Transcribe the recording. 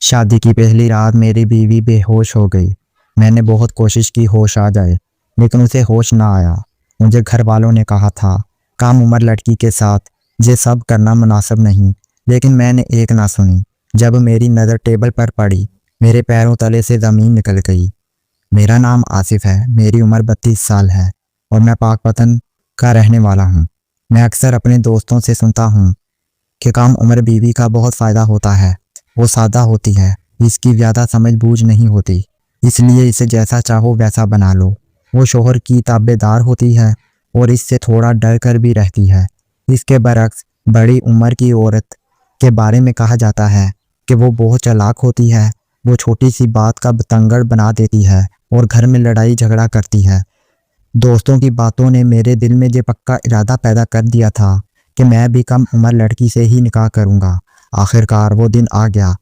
شادی کی پہلی رات میری بیوی بے ہوش ہو گئی۔ میں نے بہت کوشش کی ہوش آ جائے، لیکن اسے ہوش نہ آیا۔ مجھے گھر والوں نے کہا تھا کم عمر لڑکی کے ساتھ یہ سب کرنا مناسب نہیں، لیکن میں نے ایک نہ سنی۔ جب میری نظر ٹیبل پر پڑی، میرے پیروں تلے سے زمین نکل گئی۔ میرا نام آصف ہے، میری عمر 32 سال ہے اور میں پاک پتن کا رہنے والا ہوں۔ میں اکثر اپنے دوستوں سے سنتا ہوں کہ کم عمر بیوی کا بہت فائدہ ہوتا ہے۔ وہ سادہ ہوتی ہے، اس کی زیادہ سمجھ بوجھ نہیں ہوتی، اس لیے اسے جیسا چاہو ویسا بنا لو۔ وہ شوہر کی تابع دار ہوتی ہے اور اس سے تھوڑا ڈر کر بھی رہتی ہے۔ اس کے برعکس بڑی عمر کی عورت کے بارے میں کہا جاتا ہے کہ وہ بہت چالاک ہوتی ہے۔ وہ چھوٹی سی بات کا بتنگڑ بنا دیتی ہے اور گھر میں لڑائی جھگڑا کرتی ہے۔ دوستوں کی باتوں نے میرے دل میں یہ پکا ارادہ پیدا کر دیا تھا کہ میں بھی کم عمر لڑکی سے ہی نکاح کروں گا۔ آخر کار وہ دن آ گیا